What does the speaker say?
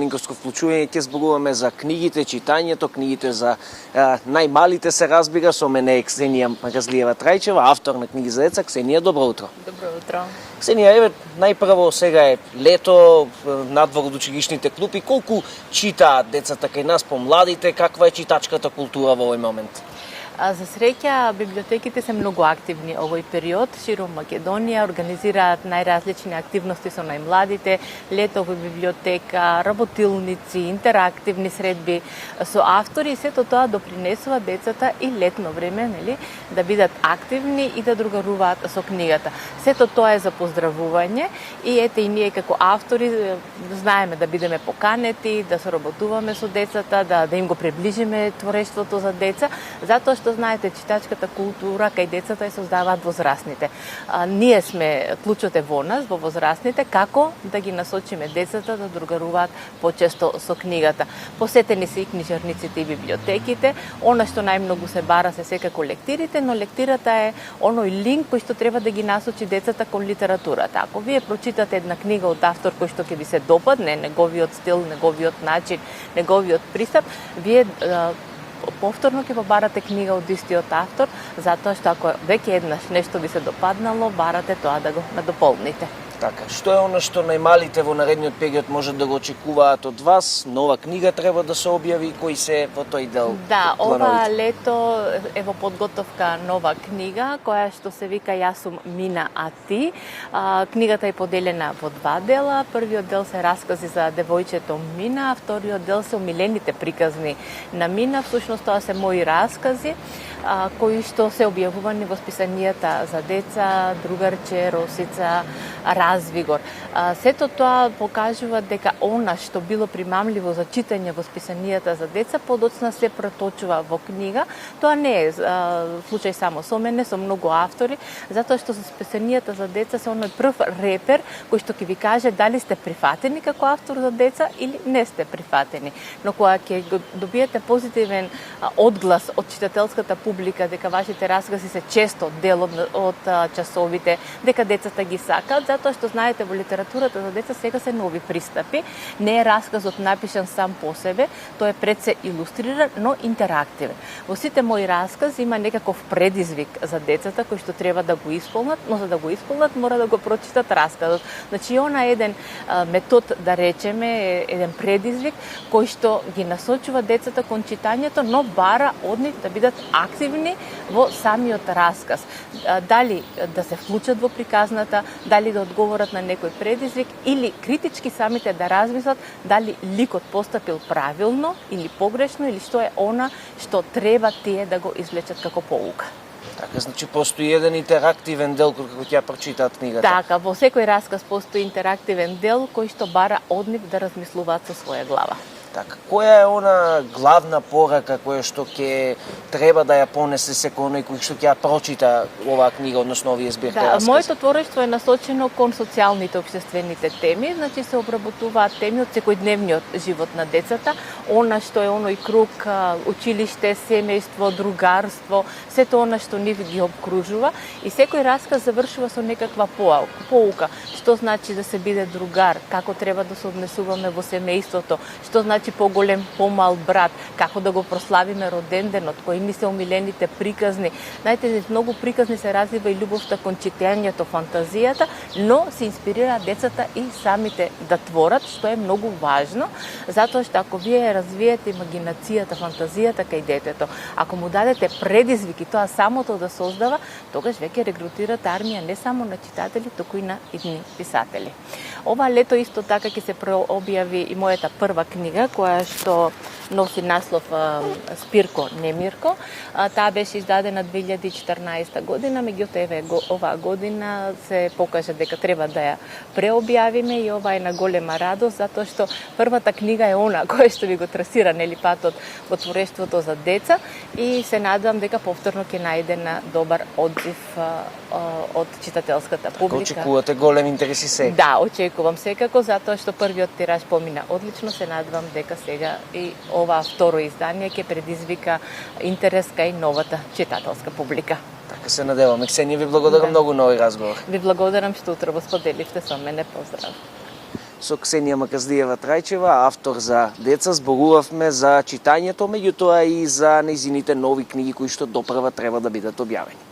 материнско вклучување ќе зборуваме за книгите, читањето, книгите за најмалите се разбира, со мене е Ксенија Магазлиева Трајчева, автор на книги за деца. Ксенија, добро утро. Добро утро. Ксенија, еве, најпрво сега е лето, надвор од училишните клупи, колку читаат децата кај нас, помладите, каква е читачката култура во овој момент? За среќа, библиотеките се многу активни овој период. Широм Македонија организираат најразлични активности со најмладите, лето во библиотека, работилници, интерактивни средби со автори и сето тоа допринесува децата и летно време, нели, да бидат активни и да другаруваат со книгата. Сето тоа е за поздравување и ете и ние како автори знаеме да бидеме поканети, да соработуваме со децата, да им го приближиме творештвото за деца, затоа што знаете, читачката култура кај децата ја создаваат возрастните. Ние сме, клучот е во нас, во возрастните, како да ги насочиме децата да другаруваат почесто со книгата. Посетени се и книжарниците и библиотеките. Она што најмногу се бара се секако лектирите, но лектирата е оној линк кој што треба да ги насочи децата кон литературата. Ако вие прочитате една книга од автор кој што ќе ви се допадне, неговиот стил, неговиот начин, неговиот пристап, вие повторно ќе побарате книга од истиот автор, затоа што ако веќе еднаш нешто ви се допаднало, барате тоа да го надополните. Така, што е она што најмалите во наредниот период можат да го очекуваат од вас? Нова книга треба да се објави, кои се во тој дел? Да, ова лето е во подготовка нова книга, која што се вика Јас сум Мина, а ти. Книгата е поделена во два дела. Првиот дел се раскази за девојчето Мина, а вториот дел се умилените приказни на Мина. Всушност тоа се мои раскази, кои што се објавувани во списанијата за деца, Другарче, Росица, Развигор. Сето тоа покажува дека она што било примамливо за читање во списанијата за деца, подоцна се преточува во книга. Тоа не е случај само со мене, со многу автори, затоа што за списанијата за деца се оној прв репер кој што ќе ви каже дали сте прифатени како автор за деца или не сте прифатени. Но кога ќе добиете позитивен одглас од читателската публика дека вашите раскази се често дел од часовите, дека децата ги сакаат, затоа што знаете во литературата за деца сега се нови пристапи. Не е расказот напишан сам по себе, тој е пред се илустриран, но интерактивен. Во сите мои раскази има некаков предизвик за децата кој што треба да го исполнат, но за да го исполнат мора да го прочитат расказот. Значи она е еден метод, да речеме, еден предизвик кој што ги насочува децата кон читањето, но бара од нив да бидат активни во самиот расказ. Дали да се вклучат во приказната, дали да одговорат на некој предизвик или критички самите да размислат дали ликот постапил правилно или погрешно или што е она што треба тие да го извлечат како поука. Така, значи постои еден интерактивен дел кога ќе ја прочитаат книгата. Така, во секој расказ постои интерактивен дел кој што бара од нив да размислуваат со своја глава. Така, која е она главна порака која што ќе треба да ја понесе секој оној кој што ќе ја прочита оваа книга, односно овие збирки раскази? Моето творештво е насочено кон социјалните општествените теми, значи се обработуваат теми од секојдневниот живот на децата, она што е оној круг училиште, семејство, другарство, сето она што нив ги обкружува и секој расказ завршува со некаква поука. Што значи да се биде другар, како треба да се однесуваме во семејството, што значи поголем, помал брат, како да го прославиме роденденот, кои ни се умилените приказни. Знаете, многу приказни се развива и љубовта кон читањето, фантазијата, но се инспирираат децата и самите да творат, што е многу важно, затоа што ако вие развиете имагинацијата, фантазијата кај детето, ако му дадете предизвики тоа самото да создава, тогаш веќе регрутирате армија не само на читатели, туку и на идни писатели. Ова лето исто така ќе се објави и мојата прва книга, која што носи наслов Спирко Немирко. Таа беше издадена 2014 година, меѓутоа еве оваа година се покажа дека треба да ја преобјавиме и ова е на голема радост, затоа што првата книга е она која што ви го трасира нели патот во творештвото за деца и се надевам дека повторно ќе најде на добар одзив од читателската публика. Очекувате голем интерес и сега? Да, очекувам секако, затоа што првиот тираж помина одлично, се надевам дека сега и ова второ издание ќе предизвика интерес кај новата читателска публика. Така се надевам. Ксенија, ви благодарам многу на овој разговор. Ви благодарам што утро го споделивте со мене. Поздрав. со Ксенија Маказдиева Трајчева, автор за деца. Зборувавме за читањето, меѓутоа и за нејзините нови книги кои што допрва треба да бидат објавени.